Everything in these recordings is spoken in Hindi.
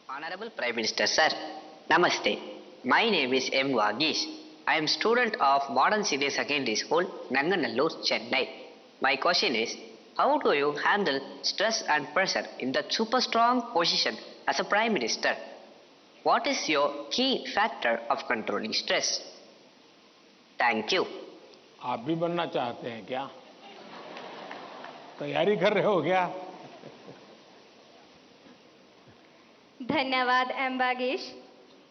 Honorable Prime Minister Sir, Namaste. My name is M. Vagish. I am student of Modern Senior Secondary School, Nanganallur, Chennai. My question is, how do you handle stress and pressure in the super strong position as a Prime Minister? What is your key factor of controlling stress? Thank you. आप भी बनना चाहते हैं क्या? तैयारी कर रहे हो क्या? धन्यवाद एम वागीश।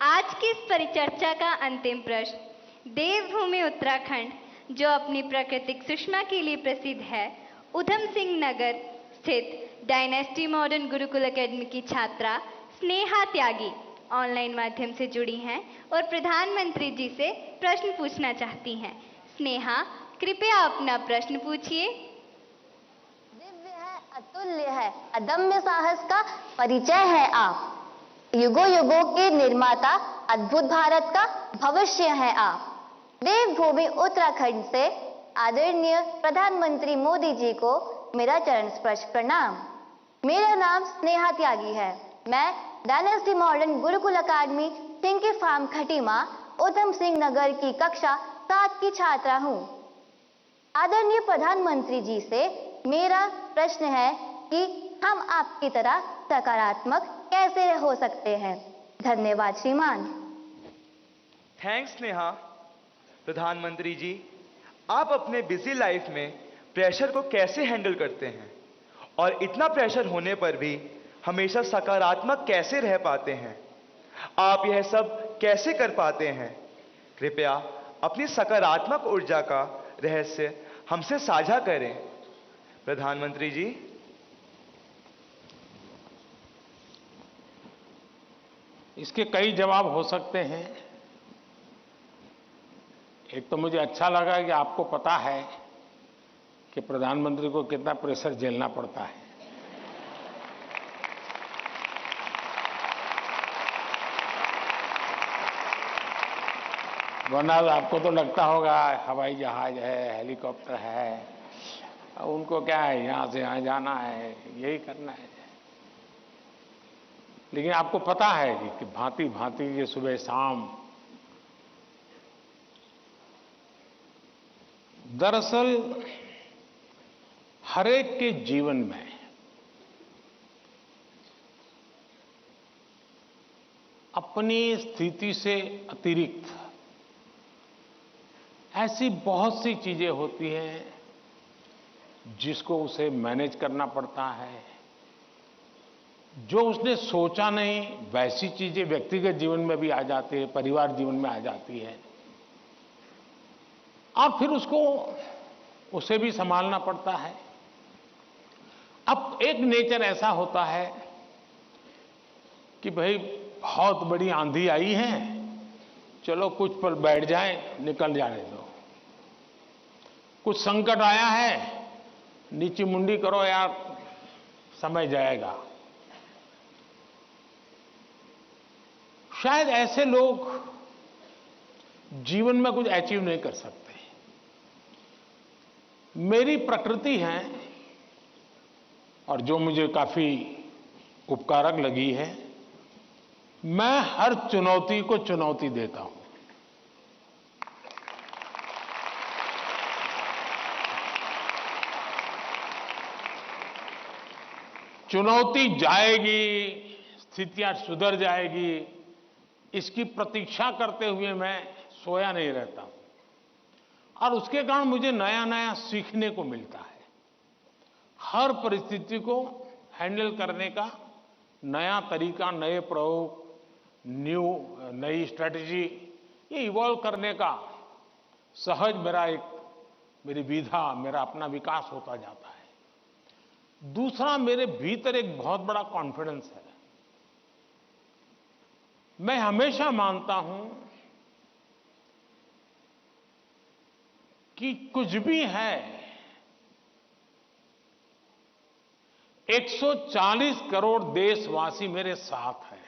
आज की इस परिचर्चा का अंतिम प्रश्न देवभूमि उत्तराखंड जो अपनी प्राकृतिक सुषमा के लिए प्रसिद्ध है, उधम सिंह नगर स्थित डायनेस्टी मॉडर्न गुरुकुल एकेडमी की छात्रा स्नेहा त्यागी ऑनलाइन माध्यम से जुड़ी हैं और प्रधानमंत्री जी से प्रश्न पूछना चाहती हैं। स्नेहा, कृपया अपना प्रश्न पूछिए। दिव्य है, अतुल्य है, अदम्य साहस का परिचय है आप। युगों युगों के निर्माता, अद्भुत भारत का भविष्य है आप। देवभूमि उत्तराखंड से आदरणीय प्रधानमंत्री मोदी जी को मेरा चरण स्पर्श प्रणाम। मेरा नाम स्नेहा त्यागी है। मैं डायनेस्टी मॉडर्न गुरुकुल अकादमी सिंकी फार्म खटीमा उधम सिंह नगर की कक्षा 7 की छात्रा हूँ। आदरणीय प्रधानमंत्री जी से मेरा प्रश्न है कि हम आपकी तरह सकारात्मक कैसे हो सकते हैं। धन्यवाद श्रीमान। थैंक्स नेहा। प्रधानमंत्री जी, आप अपने बिजी लाइफ में प्रेशर को कैसे हैंडल करते हैं और इतना प्रेशर होने पर भी हमेशा सकारात्मक कैसे रह पाते हैं? आप यह सब कैसे कर पाते हैं? कृपया अपनी सकारात्मक ऊर्जा का रहस्य हमसे साझा करें। प्रधानमंत्री जी। इसके कई जवाब हो सकते हैं। एक तो मुझे अच्छा लगा कि आपको पता है कि प्रधानमंत्री को कितना प्रेशर झेलना पड़ता है। वरना आपको तो लगता होगा हवाई जहाज है, हेलीकॉप्टर है, उनको क्या है, यहां से यहां जाना है, यही करना है। लेकिन आपको पता है कि भांति भांति ये सुबह शाम, दरअसल हरेक के जीवन में अपनी स्थिति से अतिरिक्त ऐसी बहुत सी चीजें होती हैं जिसको उसे मैनेज करना पड़ता है। जो उसने सोचा नहीं वैसी चीजें व्यक्तिगत जीवन में भी आ जाती है, परिवार जीवन में आ जाती है, और फिर उसे भी संभालना पड़ता है। अब एक नेचर ऐसा होता है कि भाई बहुत बड़ी आंधी आई है, चलो कुछ पर बैठ जाए, निकल जाने दो। कुछ संकट आया है, नीची मुंडी करो यार, समय जाएगा। शायद ऐसे लोग जीवन में कुछ अचीव नहीं कर सकते। मेरी प्रकृति है और जो मुझे काफी उपकारक लगी है, मैं हर चुनौती को चुनौती देता हूं। चुनौती जाएगी, स्थितियां सुधर जाएगी, इसकी प्रतीक्षा करते हुए मैं सोया नहीं रहता हूं, और उसके कारण मुझे नया नया सीखने को मिलता है। हर परिस्थिति को हैंडल करने का नया तरीका, नए प्रयोग, नई स्ट्रेटजी, ये इवॉल्व करने का सहज मेरी विधा, मेरा अपना विकास होता जाता है। दूसरा, मेरे भीतर एक बहुत बड़ा कॉन्फिडेंस है। मैं हमेशा मानता हूं कि कुछ भी है, 140 करोड़ देशवासी मेरे साथ हैं।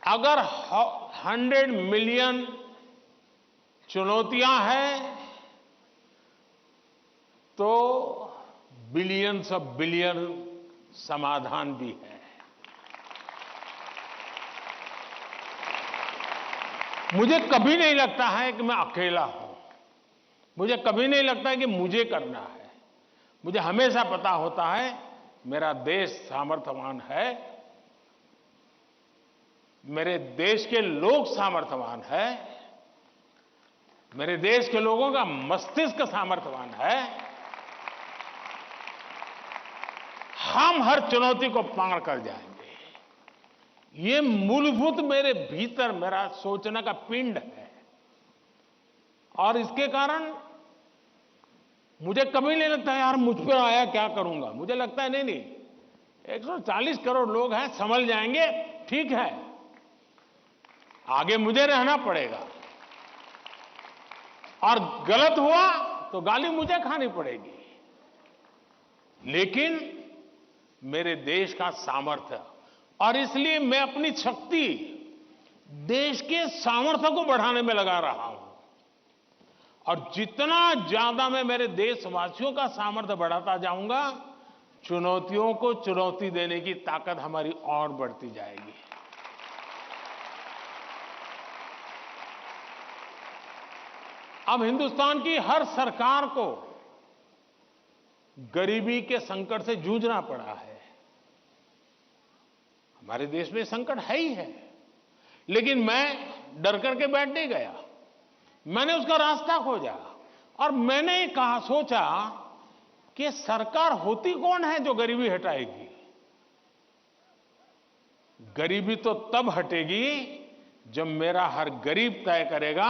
अगर 100 मिलियन चुनौतियां हैं तो बिलियंस ऑफ बिलियन समाधान भी है। मुझे कभी नहीं लगता है कि मैं अकेला हूं। मुझे कभी नहीं लगता है कि मुझे करना है। मुझे हमेशा पता होता है मेरा देश सामर्थ्यवान है, मेरे देश के लोग सामर्थ्यवान है, मेरे देश के लोगों का मस्तिष्क सामर्थ्यवान है। हम हर चुनौती को पार कर जाएंगे। ये मूलभूत मेरे भीतर मेरा सोचने का पिंड है, और इसके कारण मुझे कभी नहीं लगता यार मुझ पर आया क्या करूंगा। मुझे लगता है नहीं 140 करोड़ लोग हैं, संभल जाएंगे, ठीक है, आगे मुझे रहना पड़ेगा, और गलत हुआ तो गाली मुझे खानी पड़ेगी। लेकिन मेरे देश का सामर्थ्य, और इसलिए मैं अपनी शक्ति देश के सामर्थ्य को बढ़ाने में लगा रहा हूं। और जितना ज्यादा मैं मेरे देशवासियों का सामर्थ्य बढ़ाता जाऊंगा, चुनौतियों को चुनौती देने की ताकत हमारी और बढ़ती जाएगी। अब हिंदुस्तान की हर सरकार को गरीबी के संकट से जूझना पड़ा है। हमारे देश में संकट है ही है, लेकिन मैं डर करके बैठ नहीं गया। मैंने उसका रास्ता खोजा, और मैंने कहा, सोचा कि सरकार होती कौन है जो गरीबी हटाएगी। गरीबी तो तब हटेगी जब मेरा हर गरीब तय करेगा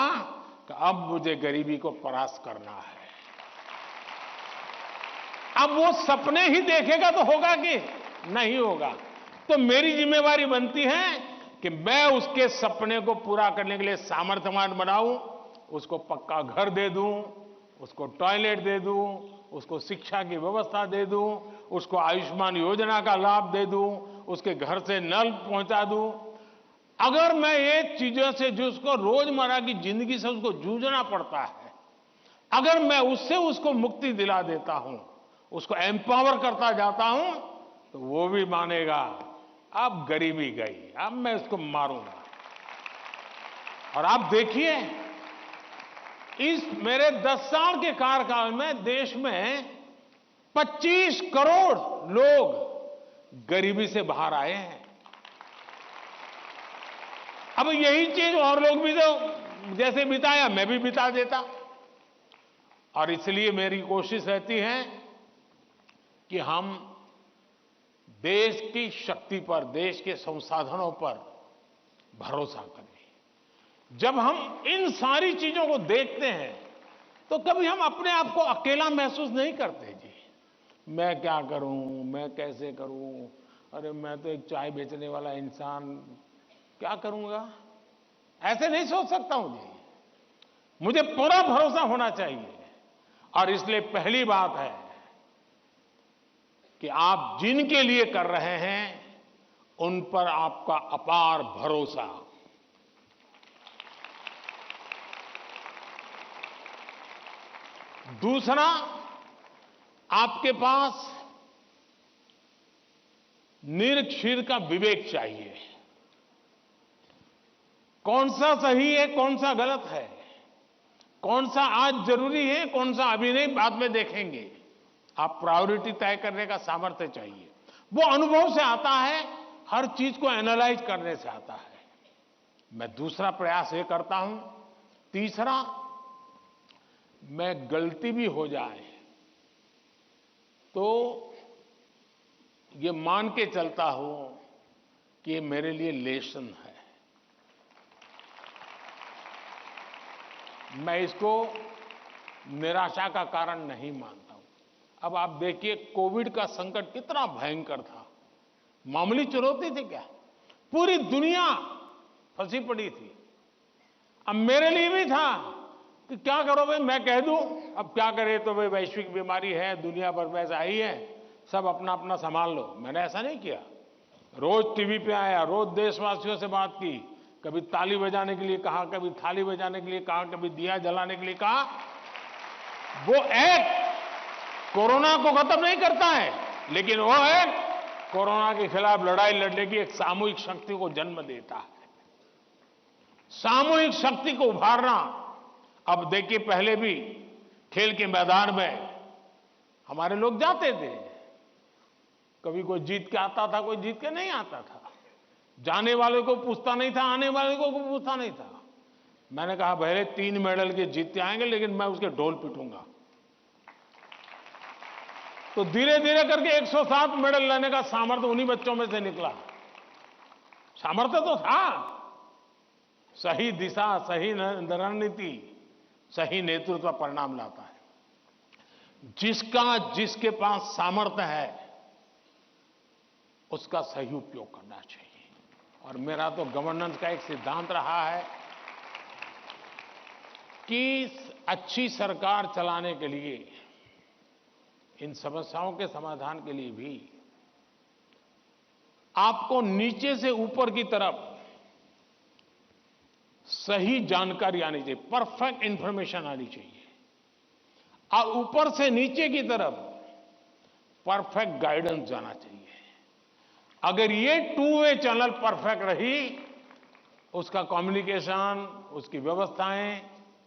कि अब मुझे गरीबी को परास्त करना है। अब वो सपने ही देखेगा तो होगा कि नहीं होगा। तो मेरी जिम्मेवारी बनती है कि मैं उसके सपने को पूरा करने के लिए सामर्थ्यवान बनाऊं, उसको पक्का घर दे दूं, उसको टॉयलेट दे दूं, उसको शिक्षा की व्यवस्था दे दूं, उसको आयुष्मान योजना का लाभ दे दूं, उसके घर से नल पहुंचा दूं। अगर मैं ये चीजों से जिसको रोजमर्रा की जिंदगी से उसको जूझना पड़ता है, अगर मैं उससे उसको मुक्ति दिला देता हूं, उसको एम्पावर करता जाता हूं, तो वो भी मानेगा अब गरीबी गई, अब मैं उसको मारूंगा। और आप देखिए, इस मेरे 10 साल के कार्यकाल में देश में 25 करोड़ लोग गरीबी से बाहर आए हैं। अब यही चीज और लोग भी तो जैसे बिताया, मैं भी बिता देता। और इसलिए मेरी कोशिश रहती है कि हम देश की शक्ति पर, देश के संसाधनों पर भरोसा करें। जब हम इन सारी चीजों को देखते हैं तो कभी हम अपने आप को अकेला महसूस नहीं करते। जी मैं क्या करूं, मैं कैसे करूं, अरे मैं तो एक चाय बेचने वाला इंसान, क्या करूंगा, ऐसे नहीं सोच सकता हूं जी। मुझे पूरा भरोसा होना चाहिए। और इसलिए पहली बात है कि आप जिनके लिए कर रहे हैं उन पर आपका अपार भरोसा। दूसरा, आपके पास निरक्षीर का विवेक चाहिए। कौन सा सही है, कौन सा गलत है, कौन सा आज जरूरी है, कौन सा अभी नहीं, बाद में देखेंगे। आप प्रायोरिटी तय करने का सामर्थ्य चाहिए। वो अनुभव से आता है, हर चीज को एनालाइज करने से आता है। मैं दूसरा प्रयास ये करता हूं। तीसरा, मैं गलती भी हो जाए तो ये मान के चलता हूं कि ये मेरे लिए लेसन है। मैं इसको निराशा का कारण नहीं मानता हूं। अब आप देखिए, कोविड का संकट कितना भयंकर था। मामूली चुनौती थी क्या? पूरी दुनिया फंसी पड़ी थी। अब मेरे लिए भी था कि क्या करो भाई, मैं कह दूं, अब क्या करे, तो भाई वैश्विक बीमारी है, दुनिया भर में ऐसा ही है, सब अपना अपना संभाल लो। मैंने ऐसा नहीं किया। रोज टीवी पे आया, रोज देशवासियों से बात की, कभी ताली बजाने के लिए कहा, कभी थाली बजाने के लिए कहा, कभी दिया जलाने के लिए कहा। वो एक्ट कोरोना को खत्म नहीं करता है, लेकिन वो है कोरोना के खिलाफ लड़ाई लड़ने की एक सामूहिक शक्ति को जन्म देता है। सामूहिक शक्ति को उभारना। अब देखिए, पहले भी खेल के मैदान में हमारे लोग जाते थे, कभी कोई जीत के आता था, कोई जीत के नहीं आता था। जाने वाले को पूछता नहीं था, आने वाले को पूछता नहीं था। मैंने कहा पहले 3 मेडल के जीतते आएंगे, लेकिन मैं उसके ढोल पीटूंगा। तो धीरे धीरे करके 107 मेडल लाने का सामर्थ्य उन्हीं बच्चों में से निकला। सामर्थ्य तो था, सही दिशा, सही रणनीति, सही नेतृत्व परिणाम लाता है। जिसके पास सामर्थ्य है उसका सही उपयोग करना चाहिए। और मेरा तो गवर्नेंस का एक सिद्धांत रहा है कि अच्छी सरकार चलाने के लिए, इन समस्याओं के समाधान के लिए भी आपको नीचे से ऊपर की तरफ सही जानकारी आनी चाहिए, परफेक्ट इंफॉर्मेशन आनी चाहिए, और ऊपर से नीचे की तरफ परफेक्ट गाइडेंस जाना चाहिए। अगर ये 2 वे चैनल परफेक्ट रही, उसका कम्युनिकेशन, उसकी व्यवस्थाएं,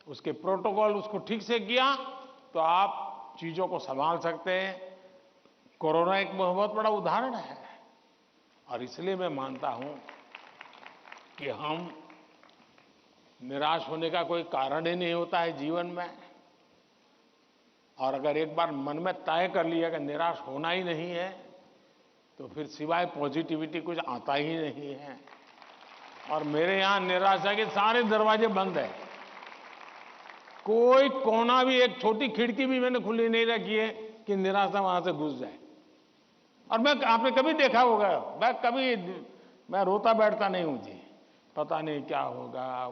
उसके प्रोटोकॉल उसको ठीक से किया, तो आप चीजों को संभाल सकते हैं। कोरोना एक बहुत बड़ा उदाहरण है, और इसलिए मैं मानता हूं कि हम निराश होने का कोई कारण ही नहीं होता है जीवन में। और अगर एक बार मन में तय कर लिया कि निराश होना ही नहीं है, तो फिर सिवाय पॉजिटिविटी कुछ आता ही नहीं है। और मेरे यहां निराशा के सारे दरवाजे बंद हैं। कोई कोना भी, एक छोटी खिड़की भी मैंने खुली नहीं रखी है कि निराशा वहां से घुस जाए। और आपने कभी देखा होगा, मैं रोता बैठता नहीं हूं जी। पता नहीं क्या होगा,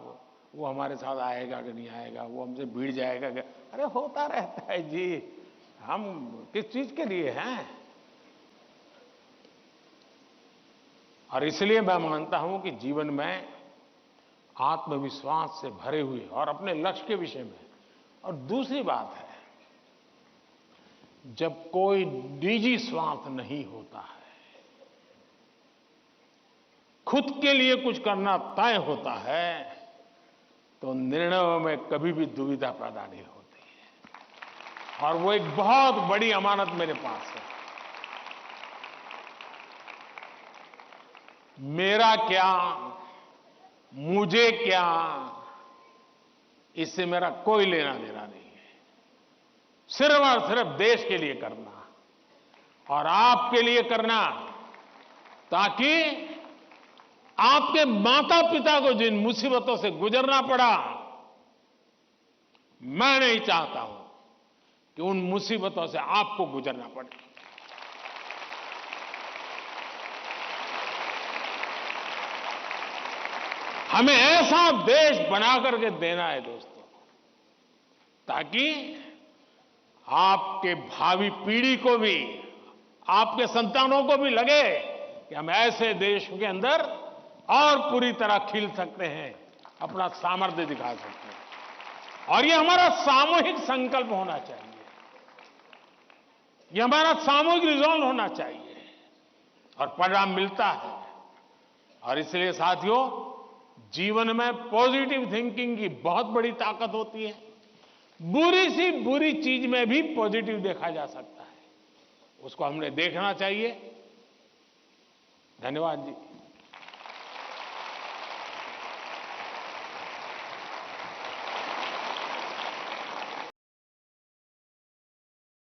वो हमारे साथ आएगा कि नहीं आएगा, वो हमसे भिड़ जाएगा क्या। अरे होता रहता है जी, हम किस चीज के लिए हैं। और इसलिए मैं मानता हूं कि जीवन में आत्मविश्वास से भरे हुए और अपने लक्ष्य के विषय में। और दूसरी बात है, जब कोई निजी स्वार्थ नहीं होता है, खुद के लिए कुछ करना तय होता है, तो निर्णयों में कभी भी दुविधा पैदा नहीं होती है। और वो एक बहुत बड़ी अमानत मेरे पास है। मेरा क्या, मुझे क्या, इससे मेरा कोई लेना देना नहीं है। सिर्फ और सिर्फ देश के लिए करना और आपके लिए करना, ताकि आपके माता पिता को जिन मुसीबतों से गुजरना पड़ा, मैं नहीं चाहता हूं कि उन मुसीबतों से आपको गुजरना पड़े। हमें ऐसा देश बना करके देना है दोस्तों, ताकि आपके भावी पीढ़ी को भी, आपके संतानों को भी लगे कि हम ऐसे देश के अंदर और पूरी तरह खिल सकते हैं, अपना सामर्थ्य दिखा सकते हैं। और ये हमारा सामूहिक संकल्प होना चाहिए, ये हमारा सामूहिक रिजॉल्व होना चाहिए, और परिणाम मिलता है। और इसलिए साथियों, जीवन में पॉजिटिव थिंकिंग की बहुत बड़ी ताकत होती है। बुरी सी बुरी चीज में भी पॉजिटिव देखा जा सकता है, उसको हमने देखना चाहिए। धन्यवाद जी।